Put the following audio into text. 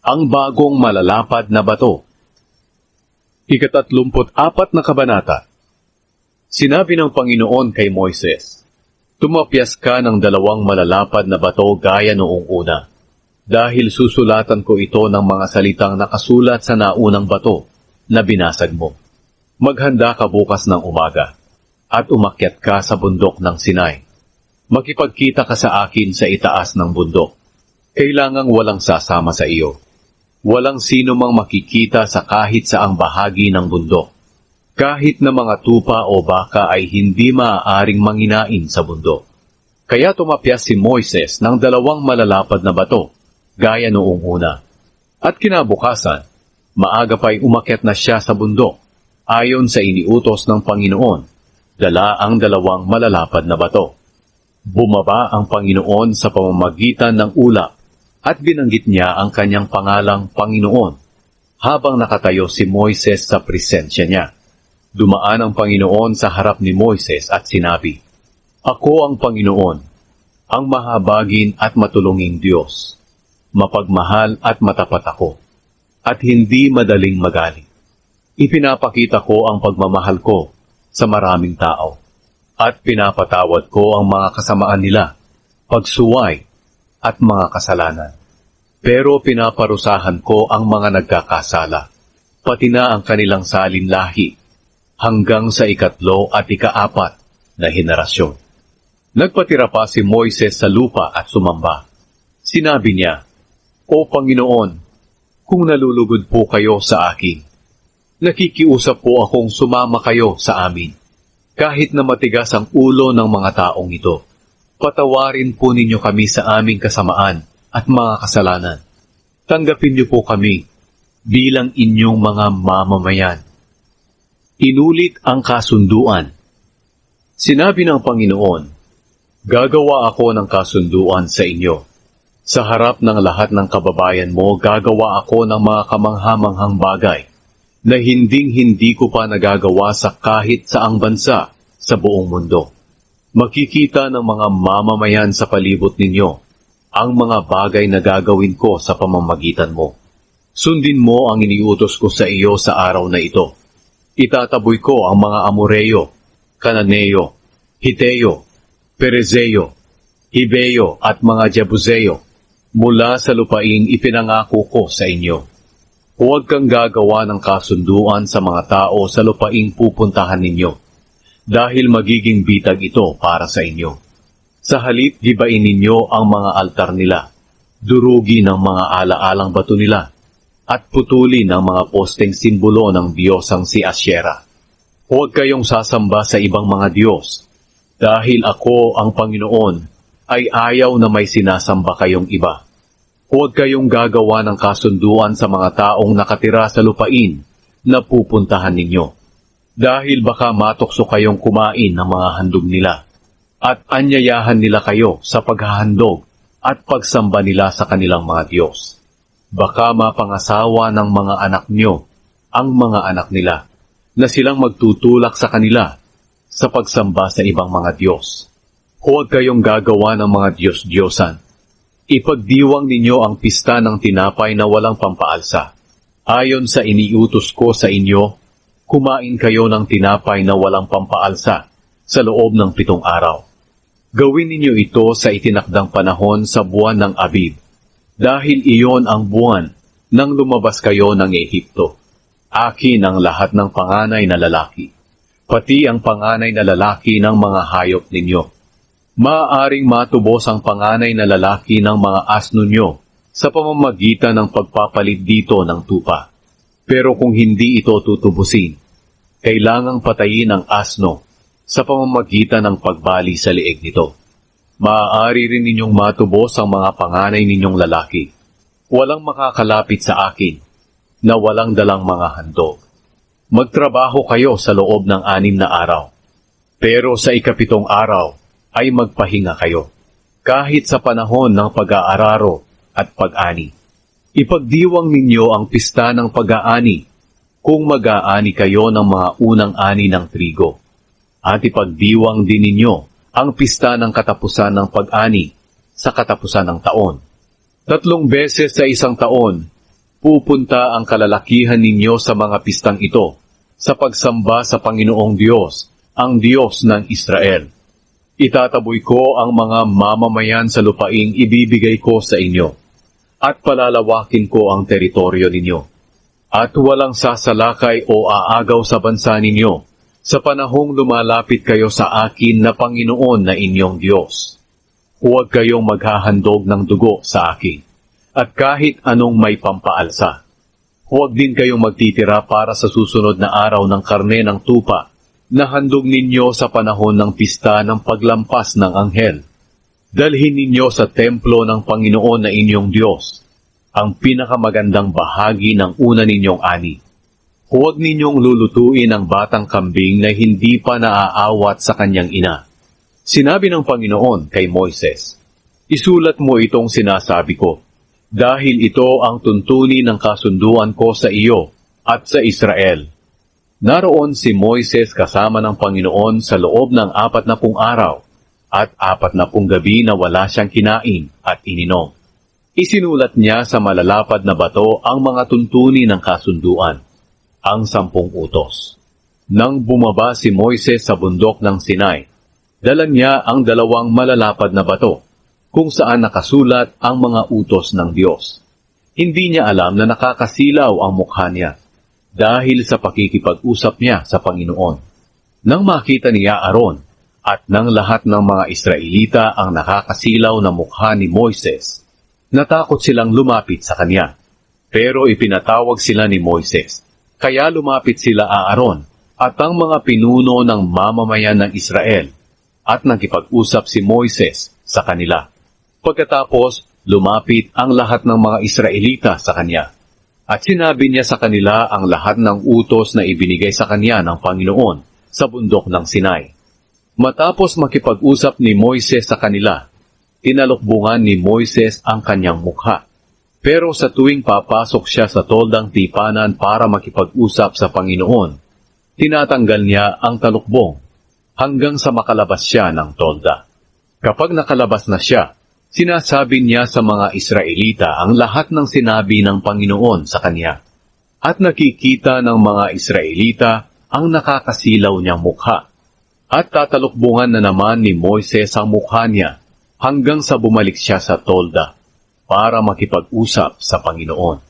Ang bagong malalapad na bato. Ika-34 na kabanata. Sinabi ng Panginoon kay Moises, "Tumapyas ka ng 2 malalapad na bato gaya noong una, dahil susulatan ko ito ng mga salitang nakasulat sa naunang bato na binasag mo. Maghanda ka bukas ng umaga, at umakyat ka sa bundok ng Sinai. Makipagkita ka sa akin sa itaas ng bundok. Kailangang walang sasama sa iyo. Walang sino mang makikita sa kahit saang bahagi ng bundok. Kahit na mga tupa o baka ay hindi maaaring manginain sa bundok." Kaya tumapyas si Moises ng 2 malalapad na bato, gaya noong una. At kinabukasan, maaga pa'y umakyat na siya sa bundok, ayon sa iniutos ng Panginoon, dala ang 2 malalapad na bato. Bumaba ang Panginoon sa pamamagitan ng ulap, at binanggit niya ang kanyang pangalang Panginoon, habang nakatayo si Moises sa presensya niya. Dumaan ang Panginoon sa harap ni Moises at sinabi, "Ako ang Panginoon, ang mahabagin at matulunging Diyos. Mapagmahal at matapat ako, at hindi madaling magalit. Ipinapakita ko ang pagmamahal ko sa maraming tao, at pinapatawad ko ang mga kasamaan nila, pagsuway, at mga kasalanan. Pero pinaparusahan ko ang mga nagkakasala, pati na ang kanilang salinlahi, hanggang sa 3 at 4 na henerasyon." Nagpatira pa si Moises sa lupa at sumamba. Sinabi niya, "O Panginoon, kung nalulugod po kayo sa akin, nakikiusap po akong sumama kayo sa amin. Kahit na matigas ang ulo ng mga taong ito, patawarin po ninyo kami sa aming kasamaan at mga kasalanan. Tanggapin niyo po kami bilang inyong mga mamamayan." Inulit ang kasunduan. Sinabi ng Panginoon, "Gagawa ako ng kasunduan sa inyo. Sa harap ng lahat ng kababayan mo, gagawa ako ng mga kamanghamanghang bagay na hinding-hindi ko pa nagagawa sa kahit saang bansa sa buong mundo. Makikita ng mga mamamayan sa palibot ninyo ang mga bagay na gagawin ko sa pamamagitan mo. Sundin mo ang iniutos ko sa iyo sa araw na ito. Itataboy ko ang mga Amoreo, Kananeo, Hiteo, Perezeo, Hibeo at mga Jebuseo mula sa lupaing ipinangako ko sa inyo. Huwag kang gagawa ng kasunduan sa mga tao sa lupaing pupuntahan ninyo, dahil magiging bitag ito para sa inyo. Sa halip, gibain ninyo ang mga altar nila, durugin ang mga alaalang bato nila, at putulin ang mga posteng simbolo ng diyosang si Asyera. Huwag kayong sasamba sa ibang mga diyos, dahil ako ang Panginoon ay ayaw na may sinasamba kayong iba. Huwag kayong gagawa ng kasunduan sa mga taong nakatira sa lupain na pupuntahan ninyo, dahil baka matokso kayong kumain ng mga handog nila, at anyayahan nila kayo sa paghahandog at pagsamba nila sa kanilang mga Diyos. Baka mapangasawa ng mga anak nyo ang mga anak nila, na silang magtutulak sa kanila sa pagsamba sa ibang mga Diyos. Huwag kayong gagawa ng mga Diyos-Diyosan. Ipagdiwang ninyo ang pista ng tinapay na walang pampaalsa. Ayon sa iniutos ko sa inyo, kumain kayo ng tinapay na walang pampaalsa sa loob ng 7 araw. Gawin ninyo ito sa itinakdang panahon sa buwan ng Abib, dahil iyon ang buwan nang lumabas kayo ng Ehipto. Akin ang lahat ng panganay na lalaki, pati ang panganay na lalaki ng mga hayop ninyo. Maaaring matubos ang panganay na lalaki ng mga asno nyo sa pamamagitan ng pagpapalit dito ng tupa. Pero kung hindi ito tutubusin, kailangang patayin ang asno sa pamamagitan ng pagbali sa leeg nito. Maaari rin ninyong matubos ang mga panganay ninyong lalaki. Walang makakalapit sa akin na walang dalang mga handog. Magtrabaho kayo sa loob ng 6 na araw, pero sa 7 araw ay magpahinga kayo, kahit sa panahon ng pag-aararo at pag-ani. Ipagdiwang ninyo ang pista ng pag-aani kung mag-aani kayo ng mga unang ani ng trigo, at ipagdiwang din ninyo ang pista ng katapusan ng pag-ani sa katapusan ng taon. 3 beses sa isang taon, Pupunta ang kalalakihan ninyo sa mga pistang ito sa pagsamba sa Panginoong Diyos, ang Diyos ng Israel. Itataboy ko ang mga mamamayan sa lupaing ibibigay ko sa inyo, at palalawakin ko ang teritoryo ninyo. At walang sasalakay o aagaw sa bansa ninyo, sa panahong lumalapit kayo sa akin na Panginoon na inyong Diyos. Huwag kayong maghahandog ng dugo sa akin, at kahit anong may pampaalsa. Huwag din kayong magtitira para sa susunod na araw ng karne ng tupa, na handog ninyo sa panahon ng pista ng paglampas ng anghel. Dalhin ninyo sa templo ng Panginoon na inyong Diyos ang pinakamagandang bahagi ng una ninyong ani. Huwag ninyong lulutuin ang batang kambing na hindi pa naaawat sa kanyang ina. Sinabi ng Panginoon kay Moises, "Isulat mo itong sinasabi ko, dahil ito ang tuntunin ng kasunduan ko sa iyo at sa Israel." Naroon si Moises kasama ng Panginoon sa loob ng 40 araw at 40 gabi na wala siyang kinain at ininom. Isinulat niya sa malalapad na bato ang mga tuntunin ng kasunduan, ang 10 utos. Nang bumaba si Moises sa bundok ng Sinai, dala niya ang 2 malalapad na bato, kung saan nakasulat ang mga utos ng Diyos. Hindi niya alam na nakakasilaw ang mukha niya, dahil sa pakikipag-usap niya sa Panginoon. Nang makita niya Aaron, at ng lahat ng mga Israelita ang nakakasilaw na mukha ni Moises, natakot silang lumapit sa kanya. Pero ipinatawag sila ni Moises, kaya lumapit sila Aaron at ang mga pinuno ng mamamayan ng Israel, at nakipag-usap si Moises sa kanila. Pagkatapos, lumapit ang lahat ng mga Israelita sa kanya, at sinabi niya sa kanila ang lahat ng utos na ibinigay sa kanya ng Panginoon sa bundok ng Sinai. Matapos makipag-usap ni Moises sa kanila, tinalukbungan ni Moises ang kanyang mukha. Pero sa tuwing papasok siya sa toldang tipanan para makipag-usap sa Panginoon, tinatanggal niya ang talukbong hanggang sa makalabas siya ng tolda. Kapag nakalabas na siya, sinasabi niya sa mga Israelita ang lahat ng sinabi ng Panginoon sa kanya. At nakikita ng mga Israelita ang nakakasilaw niyang mukha. At tatalukbungan na naman ni Moises ang mukha niya hanggang sa bumalik siya sa tolda para makipag-usap sa Panginoon.